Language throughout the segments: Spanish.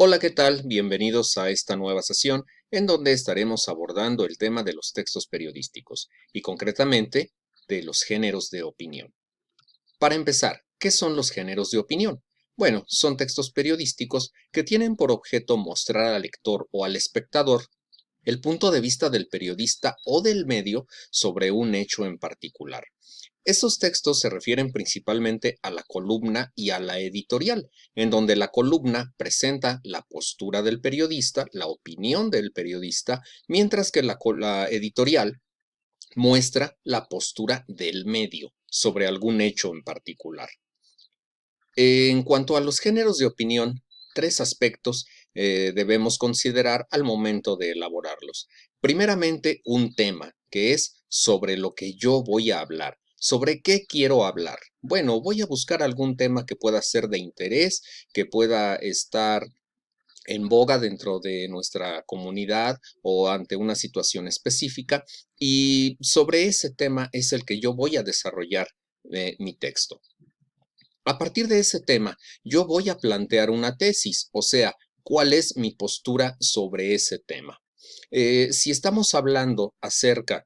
Hola, ¿qué tal? Bienvenidos a esta nueva sesión en donde estaremos abordando el tema de los textos periodísticos y concretamente de los géneros de opinión. Para empezar, ¿qué son los géneros de opinión? Bueno, son textos periodísticos que tienen por objeto mostrar al lector o al espectador el punto de vista del periodista o del medio sobre un hecho en particular. Estos textos se refieren principalmente a la columna y a la editorial, en donde la columna presenta la postura del periodista, la opinión del periodista, mientras que la editorial muestra la postura del medio sobre algún hecho en particular. En cuanto a los géneros de opinión, tres aspectos debemos considerar al momento de elaborarlos. Primeramente, un tema, que es sobre lo que yo voy a hablar. ¿Sobre qué quiero hablar? Bueno, voy a buscar algún tema que pueda ser de interés, que pueda estar en boga dentro de nuestra comunidad o ante una situación específica, y sobre ese tema es el que yo voy a desarrollar mi texto. A partir de ese tema, yo voy a plantear una tesis, o sea, cuál es mi postura sobre ese tema. Si estamos hablando acerca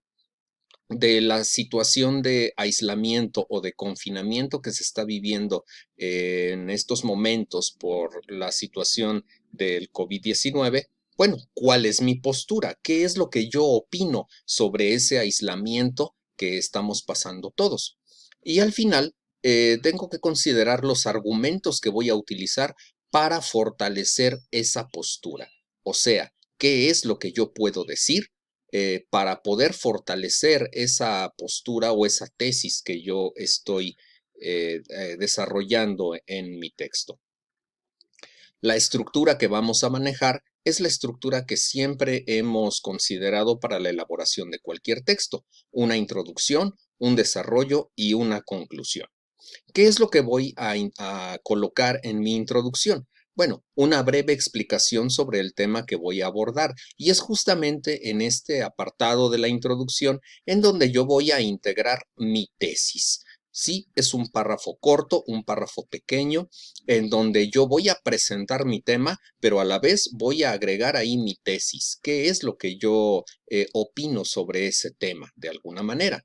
de la situación de aislamiento o de confinamiento que se está viviendo en estos momentos por la situación del COVID-19, bueno, ¿cuál es mi postura? ¿Qué es lo que yo opino sobre ese aislamiento que estamos pasando todos? Y al final, tengo que considerar los argumentos que voy a utilizar para fortalecer esa postura. O sea, ¿qué es lo que yo puedo decir para poder fortalecer esa postura o esa tesis que yo estoy desarrollando en mi texto? La estructura que vamos a manejar es la estructura que siempre hemos considerado para la elaboración de cualquier texto: una introducción, un desarrollo y una conclusión. ¿Qué es lo que voy a colocar en mi introducción? Bueno, una breve explicación sobre el tema que voy a abordar, y es justamente en este apartado de la introducción en donde yo voy a integrar mi tesis. Sí, es un párrafo corto, un párrafo pequeño, en donde yo voy a presentar mi tema, pero a la vez voy a agregar ahí mi tesis. ¿Qué es lo que yo opino sobre ese tema, de alguna manera?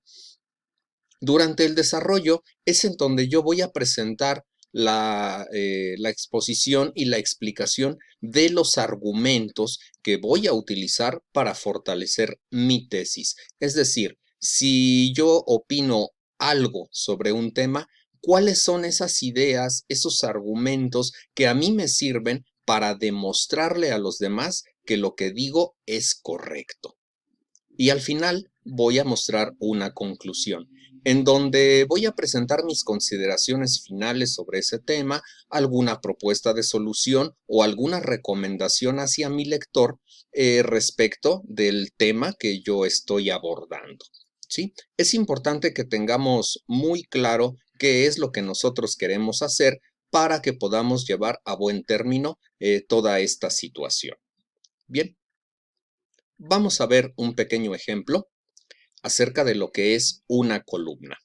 Durante el desarrollo es en donde yo voy a presentar la exposición y la explicación de los argumentos que voy a utilizar para fortalecer mi tesis. Es decir, si yo opino algo sobre un tema, ¿cuáles son esas ideas, esos argumentos que a mí me sirven para demostrarle a los demás que lo que digo es correcto? Y al final voy a mostrar una conclusión, en donde voy a presentar mis consideraciones finales sobre ese tema, alguna propuesta de solución o alguna recomendación hacia mi lector respecto del tema que yo estoy abordando. ¿Sí? Es importante que tengamos muy claro qué es lo que nosotros queremos hacer para que podamos llevar a buen término toda esta situación. Bien, vamos a ver un pequeño ejemplo acerca de lo que es una columna.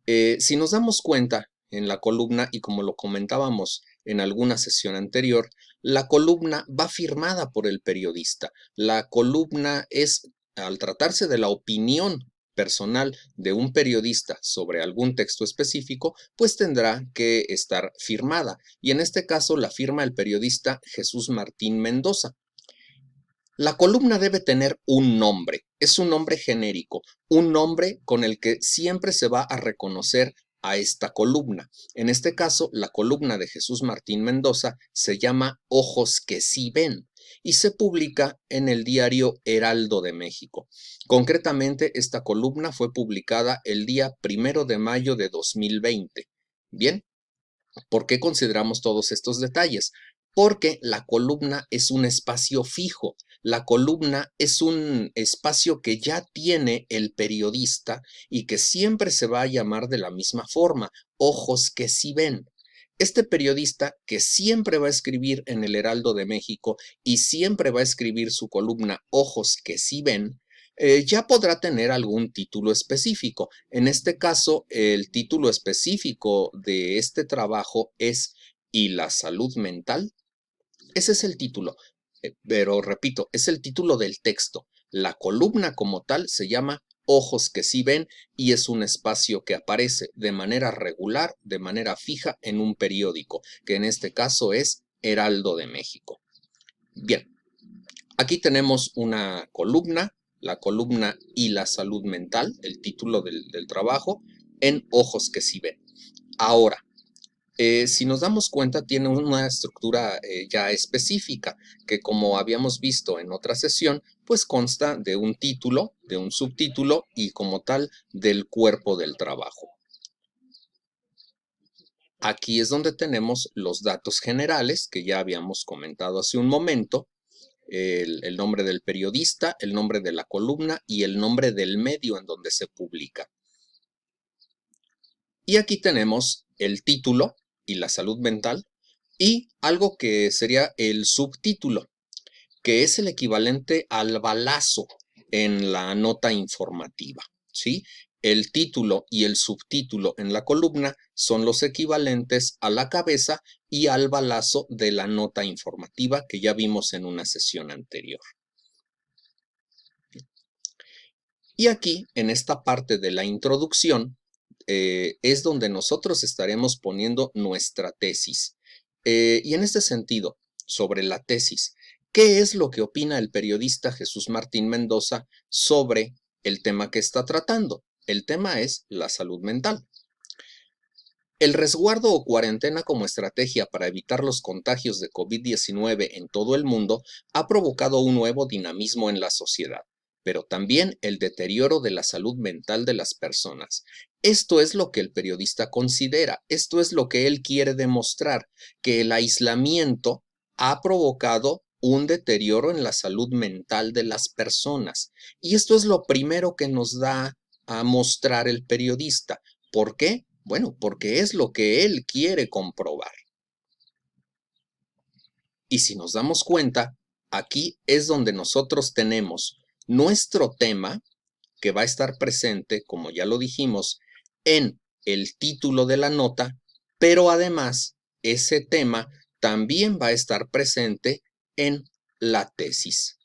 Si nos damos cuenta en la columna, y como lo comentábamos en alguna sesión anterior, la columna va firmada por el periodista. La columna es, al tratarse de la opinión personal de un periodista sobre algún texto específico, pues tendrá que estar firmada. Y en este caso la firma el periodista Jesús Martín Mendoza. La columna debe tener un nombre, es un nombre genérico, un nombre con el que siempre se va a reconocer a esta columna. En este caso, la columna de Jesús Martín Mendoza se llama Ojos que sí ven y se publica en el diario Heraldo de México. Concretamente, esta columna fue publicada el día 1 de mayo de 2020. Bien, ¿por qué consideramos todos estos detalles? Porque la columna es un espacio fijo. La columna es un espacio que ya tiene el periodista y que siempre se va a llamar de la misma forma: ojos que sí ven. Este periodista, que siempre va a escribir en el Heraldo de México y siempre va a escribir su columna Ojos que sí ven, ya podrá tener algún título específico. En este caso, el título específico de este trabajo es: ¿Y la salud mental? Ese es el título, pero repito, es el título del texto. La columna como tal se llama Ojos que sí ven y es un espacio que aparece de manera regular, de manera fija en un periódico, que en este caso es Heraldo de México. Bien, aquí tenemos una columna, la columna y la salud mental, el título del trabajo, en Ojos que sí ven. Ahora, si nos damos cuenta, tiene una estructura ya específica, que como habíamos visto en otra sesión, pues consta de un título, de un subtítulo y como tal del cuerpo del trabajo. Aquí es donde tenemos los datos generales que ya habíamos comentado hace un momento, el nombre del periodista, el nombre de la columna y el nombre del medio en donde se publica. Y aquí tenemos el título y la salud mental y algo que sería el subtítulo, que es el equivalente al balazo en la nota informativa, ¿sí? El título y el subtítulo en la columna son los equivalentes a la cabeza y al balazo de la nota informativa que ya vimos en una sesión anterior. Y aquí, en esta parte de la introducción, es donde nosotros estaremos poniendo nuestra tesis. Y en este sentido, sobre la tesis, ¿qué es lo que opina el periodista Jesús Martín Mendoza sobre el tema que está tratando? El tema es la salud mental. El resguardo o cuarentena como estrategia para evitar los contagios de COVID-19 en todo el mundo ha provocado un nuevo dinamismo en la sociedad, pero también el deterioro de la salud mental de las personas. Esto es lo que el periodista considera, esto es lo que él quiere demostrar, que el aislamiento ha provocado un deterioro en la salud mental de las personas. Y esto es lo primero que nos da a mostrar el periodista. ¿Por qué? Bueno, porque es lo que él quiere comprobar. Y si nos damos cuenta, aquí es donde nosotros tenemos nuestro tema que va a estar presente, como ya lo dijimos, en el título de la nota, pero además ese tema también va a estar presente en la tesis,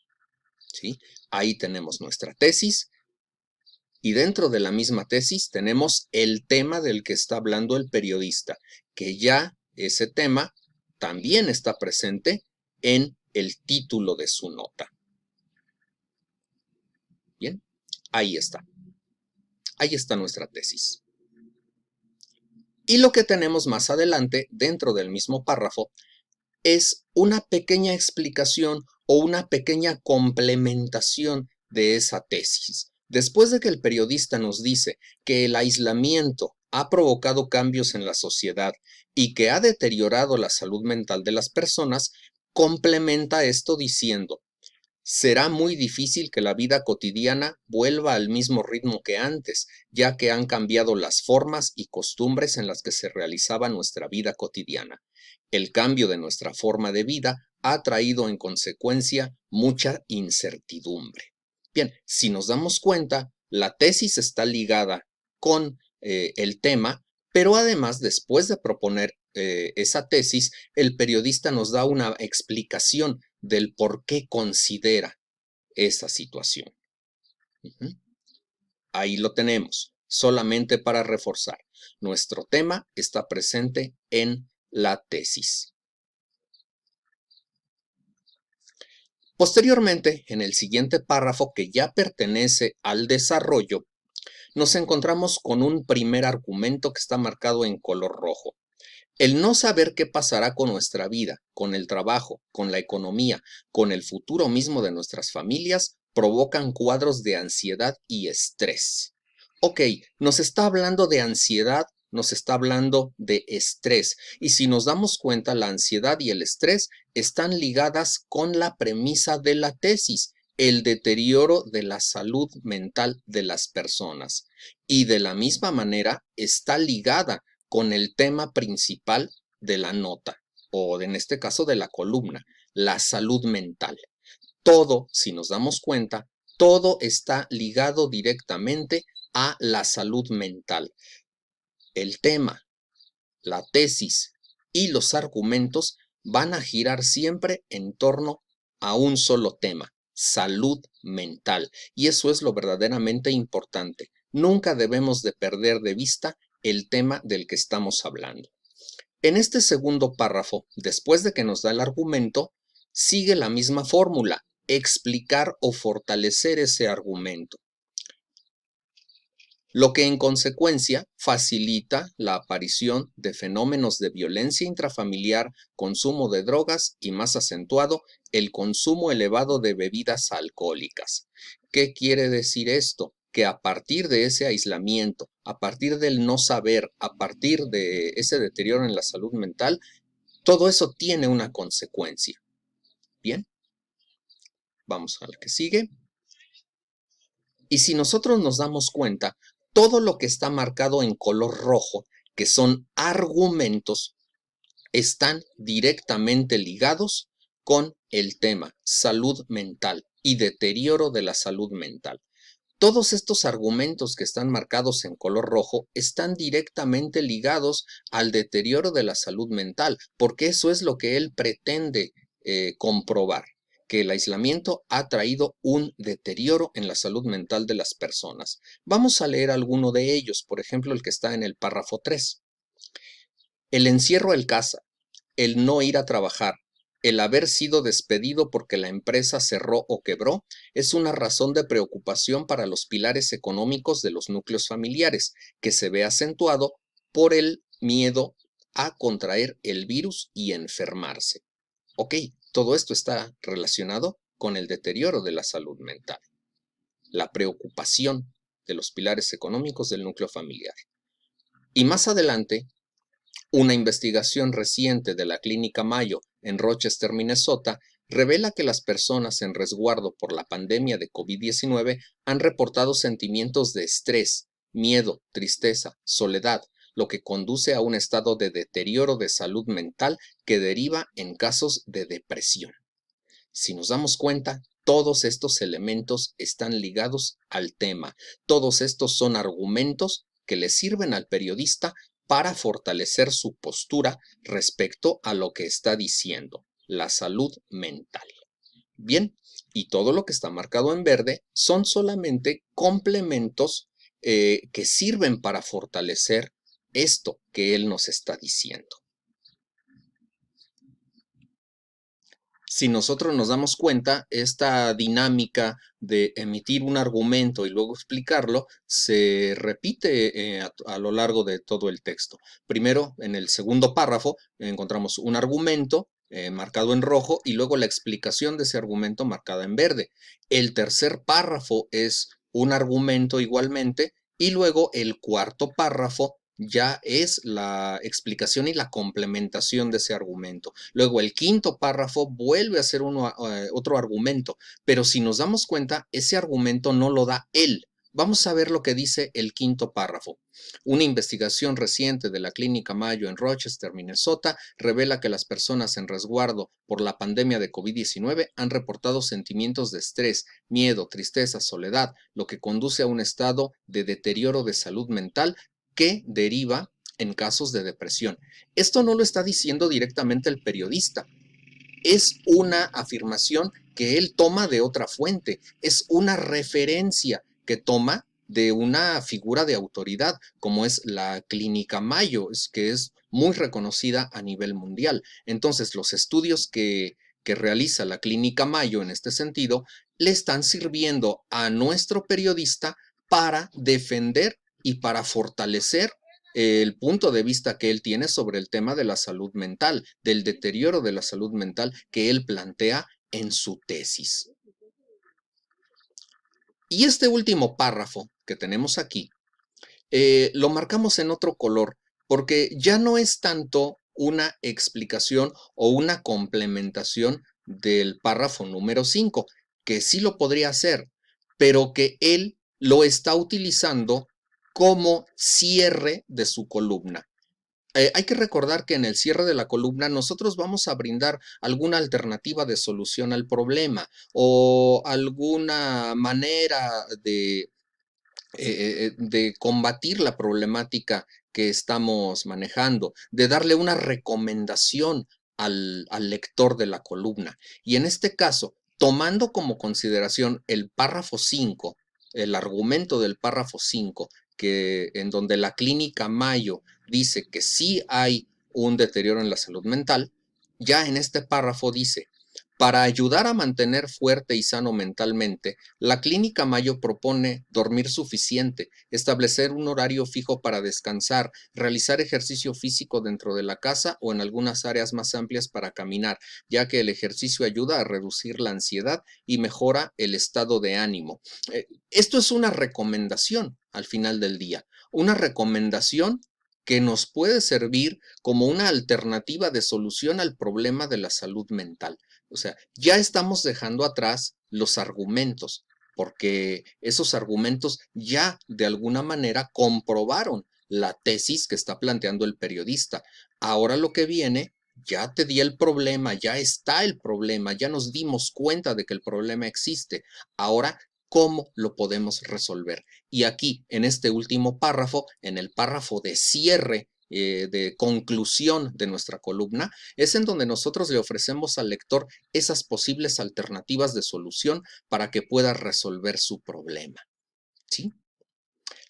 ¿sí? Ahí tenemos nuestra tesis. Y dentro de la misma tesis tenemos el tema del que está hablando el periodista, que ya ese tema también está presente en el título de su nota. Bien, ahí está. Ahí está nuestra tesis. Y lo que tenemos más adelante, dentro del mismo párrafo, es una pequeña explicación o una pequeña complementación de esa tesis. Después de que el periodista nos dice que el aislamiento ha provocado cambios en la sociedad y que ha deteriorado la salud mental de las personas, complementa esto diciendo: será muy difícil que la vida cotidiana vuelva al mismo ritmo que antes, ya que han cambiado las formas y costumbres en las que se realizaba nuestra vida cotidiana. El cambio de nuestra forma de vida ha traído en consecuencia mucha incertidumbre. Bien, si nos damos cuenta, la tesis está ligada con el tema, pero además, después de proponer esa tesis, el periodista nos da una explicación del por qué considera esa situación. Ahí lo tenemos, solamente para reforzar. Nuestro tema está presente en la tesis. Posteriormente, en el siguiente párrafo que ya pertenece al desarrollo, nos encontramos con un primer argumento que está marcado en color rojo. El no saber qué pasará con nuestra vida, con el trabajo, con la economía, con el futuro mismo de nuestras familias, provocan cuadros de ansiedad y estrés. Ok, nos está hablando de ansiedad, nos está hablando de estrés. Y si nos damos cuenta, la ansiedad y el estrés están ligadas con la premisa de la tesis, el deterioro de la salud mental de las personas. Y de la misma manera está ligada con el tema principal de la nota, o en este caso de la columna, la salud mental. Todo, si nos damos cuenta, todo está ligado directamente a la salud mental. El tema, la tesis y los argumentos van a girar siempre en torno a un solo tema: salud mental. Y eso es lo verdaderamente importante. Nunca debemos de perder de vista el tema del que estamos hablando. En este segundo párrafo, después de que nos da el argumento, sigue la misma fórmula: explicar o fortalecer ese argumento, lo que en consecuencia facilita la aparición de fenómenos de violencia intrafamiliar, consumo de drogas y, más acentuado, el consumo elevado de bebidas alcohólicas. ¿Qué quiere decir esto? Que a partir de ese aislamiento, a partir del no saber, a partir de ese deterioro en la salud mental, todo eso tiene una consecuencia. Bien, vamos a la que sigue. Y si nosotros nos damos cuenta, todo lo que está marcado en color rojo, que son argumentos, están directamente ligados con el tema salud mental y deterioro de la salud mental. Todos estos argumentos que están marcados en color rojo están directamente ligados al deterioro de la salud mental, porque eso es lo que él pretende comprobar, que el aislamiento ha traído un deterioro en la salud mental de las personas. Vamos a leer alguno de ellos, por ejemplo, el que está en el párrafo 3. El encierro en casa, el no ir a trabajar, el haber sido despedido porque la empresa cerró o quebró, es una razón de preocupación para los pilares económicos de los núcleos familiares, que se ve acentuado por el miedo a contraer el virus y enfermarse. Ok, todo esto está relacionado con el deterioro de la salud mental, la preocupación de los pilares económicos del núcleo familiar. Y más adelante, una investigación reciente de la Clínica Mayo en Rochester, Minnesota, revela que las personas en resguardo por la pandemia de COVID-19 han reportado sentimientos de estrés, miedo, tristeza, soledad, lo que conduce a un estado de deterioro de salud mental que deriva en casos de depresión. Si nos damos cuenta, todos estos elementos están ligados al tema. Todos estos son argumentos que le sirven al periodista para fortalecer su postura respecto a lo que está diciendo, la salud mental. Bien, y todo lo que está marcado en verde son solamente complementos que sirven para fortalecer esto que él nos está diciendo. Si nosotros nos damos cuenta, esta dinámica de emitir un argumento y luego explicarlo se repite a lo largo de todo el texto. Primero, en el segundo párrafo, encontramos un argumento marcado en rojo y luego la explicación de ese argumento marcada en verde. El tercer párrafo es un argumento igualmente y luego el cuarto párrafo ya es la explicación y la complementación de ese argumento. Luego el quinto párrafo vuelve a ser otro argumento, pero si nos damos cuenta, ese argumento no lo da él. Vamos a ver lo que dice el quinto párrafo. Una investigación reciente de la Clínica Mayo en Rochester, Minnesota, revela que las personas en resguardo por la pandemia de COVID-19 han reportado sentimientos de estrés, miedo, tristeza, soledad, lo que conduce a un estado de deterioro de salud mental que deriva en casos de depresión. Esto no lo está diciendo directamente el periodista, es una afirmación que él toma de otra fuente, es una referencia que toma de una figura de autoridad como es la Clínica Mayo, que es muy reconocida a nivel mundial. Entonces, los estudios que realiza la Clínica Mayo en este sentido le están sirviendo a nuestro periodista para defender y para fortalecer el punto de vista que él tiene sobre el tema de la salud mental, del deterioro de la salud mental que él plantea en su tesis. Y este último párrafo que tenemos aquí, lo marcamos en otro color porque ya no es tanto una explicación o una complementación del párrafo número 5, que sí lo podría hacer, pero que él lo está utilizando como cierre de su columna. Hay que recordar que en el cierre de la columna nosotros vamos a brindar alguna alternativa de solución al problema o alguna manera de combatir la problemática que estamos manejando, de darle una recomendación al lector de la columna. Y en este caso, tomando como consideración el párrafo 5, el argumento del párrafo 5, en donde la clínica Mayo dice que sí hay un deterioro en la salud mental, ya en este párrafo dice: para ayudar a mantener fuerte y sano mentalmente, la Clínica Mayo propone dormir suficiente, establecer un horario fijo para descansar, realizar ejercicio físico dentro de la casa o en algunas áreas más amplias para caminar, ya que el ejercicio ayuda a reducir la ansiedad y mejora el estado de ánimo. Esto es una recomendación al final del día, una recomendación que nos puede servir como una alternativa de solución al problema de la salud mental. O sea, ya estamos dejando atrás los argumentos, porque esos argumentos ya de alguna manera comprobaron la tesis que está planteando el periodista. Ahora lo que viene, ya te di el problema, ya está el problema, ya nos dimos cuenta de que el problema existe. Ahora, ¿cómo lo podemos resolver? Y aquí, en este último párrafo, en el párrafo de cierre, de conclusión de nuestra columna, es en donde nosotros le ofrecemos al lector esas posibles alternativas de solución para que pueda resolver su problema. ¿Sí?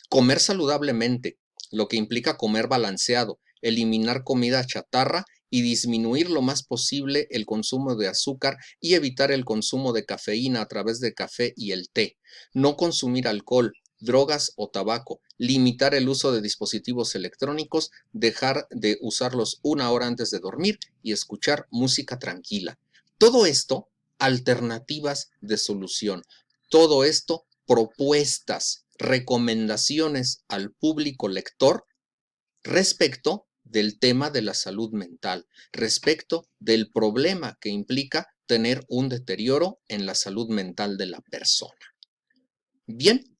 Comer saludablemente, lo que implica comer balanceado, eliminar comida chatarra y disminuir lo más posible el consumo de azúcar y evitar el consumo de cafeína a través de café y el té. No consumir alcohol, drogas o tabaco, limitar el uso de dispositivos electrónicos, dejar de usarlos 1 hora antes de dormir y escuchar música tranquila. Todo esto, alternativas de solución. Todo esto, propuestas, recomendaciones al público lector respecto del tema de la salud mental, respecto del problema que implica tener un deterioro en la salud mental de la persona. Bien,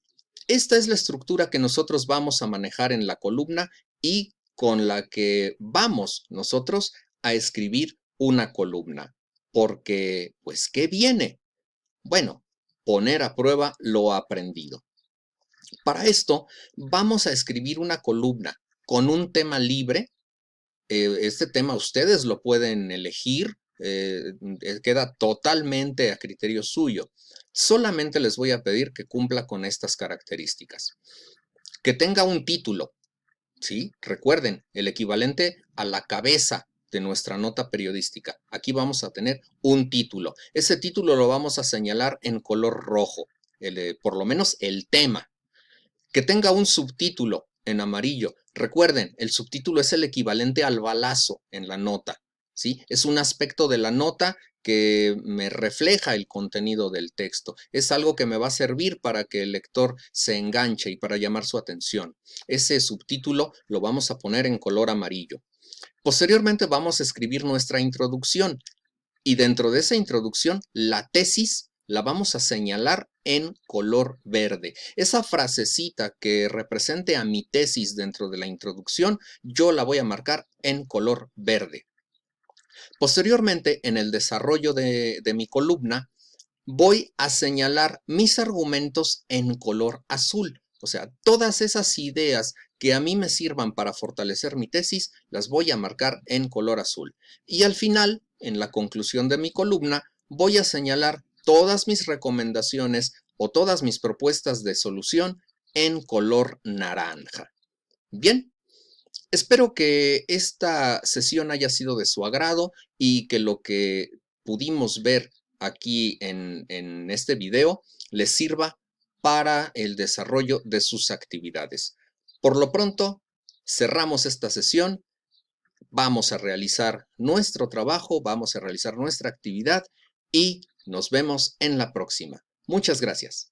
esta es la estructura que nosotros vamos a manejar en la columna y con la que vamos nosotros a escribir una columna. Porque, pues, ¿qué viene? Bueno, poner a prueba lo aprendido. Para esto, vamos a escribir una columna con un tema libre. Este tema ustedes lo pueden elegir, queda totalmente a criterio suyo. Solamente les voy a pedir que cumpla con estas características. Que tenga un título, ¿sí? Recuerden, el equivalente a la cabeza de nuestra nota periodística. Aquí vamos a tener un título. Ese título lo vamos a señalar en color rojo, por lo menos el tema. Que tenga un subtítulo en amarillo. Recuerden, el subtítulo es el equivalente al balazo en la nota, ¿sí? Es un aspecto de la nota que me refleja el contenido del texto. Es algo que me va a servir para que el lector se enganche y para llamar su atención. Ese subtítulo lo vamos a poner en color amarillo. Posteriormente vamos a escribir nuestra introducción y dentro de esa introducción, la tesis la vamos a señalar en color verde. Esa frasecita que represente a mi tesis dentro de la introducción, yo la voy a marcar en color verde. Posteriormente, en el desarrollo de mi columna, voy a señalar mis argumentos en color azul. O sea, todas esas ideas que a mí me sirvan para fortalecer mi tesis, las voy a marcar en color azul. Y al final, en la conclusión de mi columna, voy a señalar todas mis recomendaciones o todas mis propuestas de solución en color naranja. Bien, espero que esta sesión haya sido de su agrado y que lo que pudimos ver aquí en este video les sirva para el desarrollo de sus actividades. Por lo pronto, cerramos esta sesión. Vamos a realizar nuestro trabajo, vamos a realizar nuestra actividad y nos vemos en la próxima. Muchas gracias.